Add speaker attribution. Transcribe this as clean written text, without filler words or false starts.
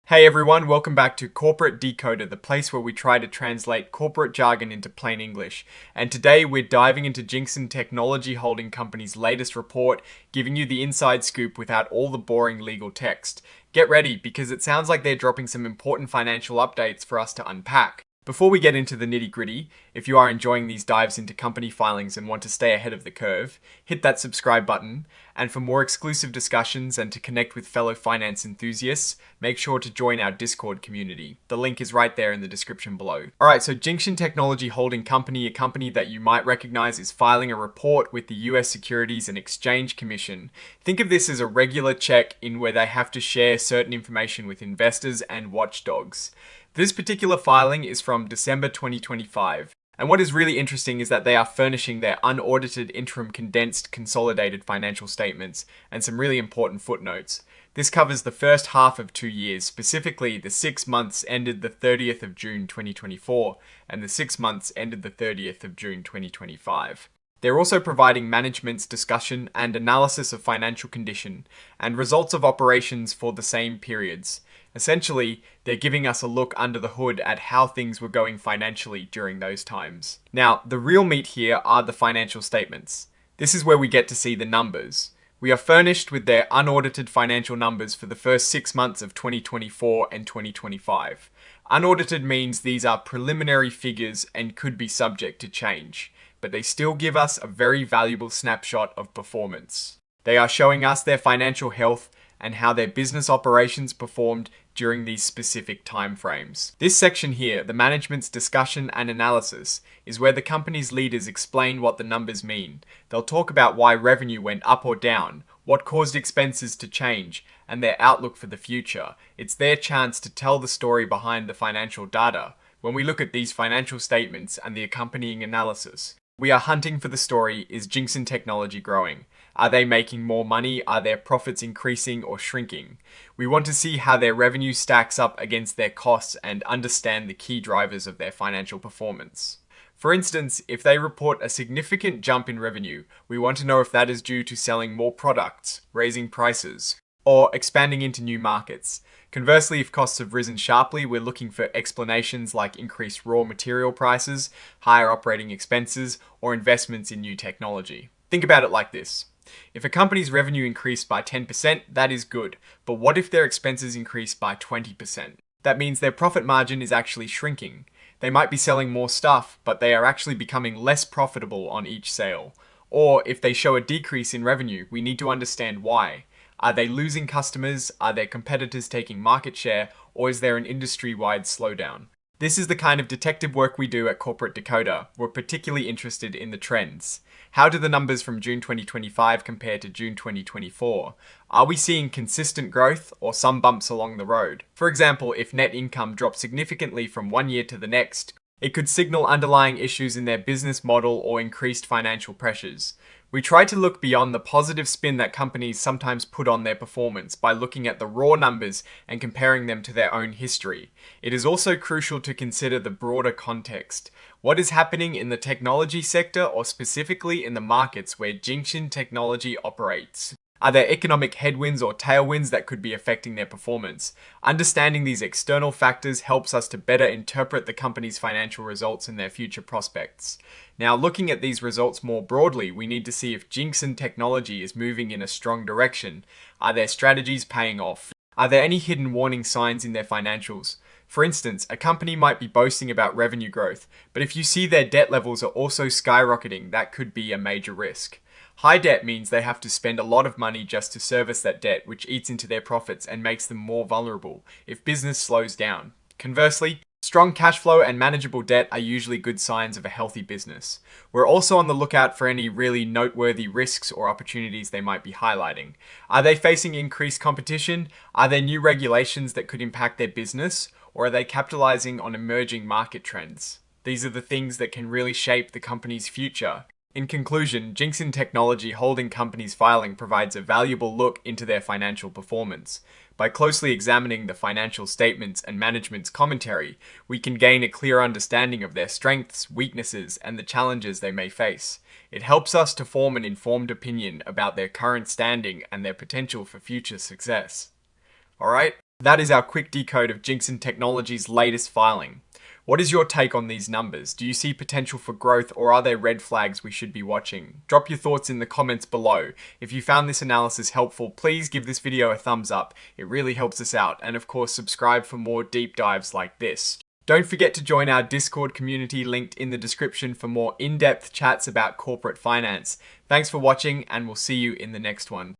Speaker 1: Hey everyone, welcome back to Corporate Decoder, the place where we try to translate corporate jargon into plain English. And today we're diving into Jinxin Technology Holding Company's latest report, giving you the inside scoop without all the boring legal text. Get ready, because it sounds like they're dropping some important financial updates for us to unpack. Before we get into the nitty-gritty, if you are enjoying these dives into company filings and want to stay ahead of the curve, hit that subscribe button. And for more exclusive discussions and to connect with fellow finance enthusiasts, make sure to join our Discord community. The link is right there in the description below. Alright, so Jinxin Technology Holding Company, a company that you might recognize, is filing a report with the US Securities and Exchange Commission. Think of this as a regular check in where they have to share certain information with investors and watchdogs. This particular filing is from December 2025. And what is really interesting is that they are furnishing their unaudited interim condensed consolidated financial statements and some really important footnotes. This covers the first half of 2 years, specifically the 6 months ended the 30th of June 2024 and the 6 months ended the 30th of June 2025. They're also providing management's discussion and analysis of financial condition and results of operations for the same periods. Essentially, they're giving us a look under the hood at how things were going financially during those times. Now, the real meat here are the financial statements. This is where we get to see the numbers. We are furnished with their unaudited financial numbers for the first 6 months of 2024 and 2025. Unaudited means these are preliminary figures and could be subject to change, but they still give us a very valuable snapshot of performance. They are showing us their financial health and how their business operations performed during these specific timeframes. This section here, the management's discussion and analysis, is where the company's leaders explain what the numbers mean. They'll talk about why revenue went up or down, what caused expenses to change, and their outlook for the future. It's their chance to tell the story behind the financial data. When we look at these financial statements and the accompanying analysis, we are hunting for the story: is Jinxin Technology growing? Are they making more money? Are their profits increasing or shrinking? We want to see how their revenue stacks up against their costs and understand the key drivers of their financial performance. For instance, if they report a significant jump in revenue, we want to know if that is due to selling more products, raising prices, or expanding into new markets. Conversely, if costs have risen sharply, we're looking for explanations like increased raw material prices, higher operating expenses, or investments in new technology. Think about it like this. If a company's revenue increased by 10%, that is good. But what if their expenses increase by 20%? That means their profit margin is actually shrinking. They might be selling more stuff, but they are actually becoming less profitable on each sale. Or if they show a decrease in revenue, we need to understand why. Are they losing customers? Are their competitors taking market share? Or is there an industry-wide slowdown? This is the kind of detective work we do at Corporate Decoder. We're particularly interested in the trends. How do the numbers from June 2025 compare to June 2024? Are we seeing consistent growth or some bumps along the road? For example, if net income drops significantly from one year to the next, it could signal underlying issues in their business model or increased financial pressures. We try to look beyond the positive spin that companies sometimes put on their performance by looking at the raw numbers and comparing them to their own history. It is also crucial to consider the broader context. What is happening in the technology sector, or specifically in the markets where Jinxin Technology operates? Are there economic headwinds or tailwinds that could be affecting their performance? Understanding these external factors helps us to better interpret the company's financial results and their future prospects. Now, looking at these results more broadly, we need to see if Jinxin Technology is moving in a strong direction. Are their strategies paying off? Are there any hidden warning signs in their financials? For instance, a company might be boasting about revenue growth, but if you see their debt levels are also skyrocketing, that could be a major risk. High debt means they have to spend a lot of money just to service that debt, which eats into their profits and makes them more vulnerable if business slows down. Conversely, strong cash flow and manageable debt are usually good signs of a healthy business. We're also on the lookout for any really noteworthy risks or opportunities they might be highlighting. Are they facing increased competition? Are there new regulations that could impact their business? Or are they capitalizing on emerging market trends? These are the things that can really shape the company's future. In conclusion, Jinxin Technology Holding Company's filing provides a valuable look into their financial performance. By closely examining the financial statements and management's commentary, we can gain a clear understanding of their strengths, weaknesses, and the challenges they may face. It helps us to form an informed opinion about their current standing and their potential for future success. Alright, That is our quick decode of Jinxin Technology's latest filing. What is your take on these numbers? Do you see potential for growth, or are there red flags we should be watching? Drop your thoughts in the comments below. If you found this analysis helpful, please give this video a thumbs up. It really helps us out. And of course, subscribe for more deep dives like this. Don't forget to join our Discord community linked in the description for more in-depth chats about corporate finance. Thanks for watching, and we'll see you in the next one.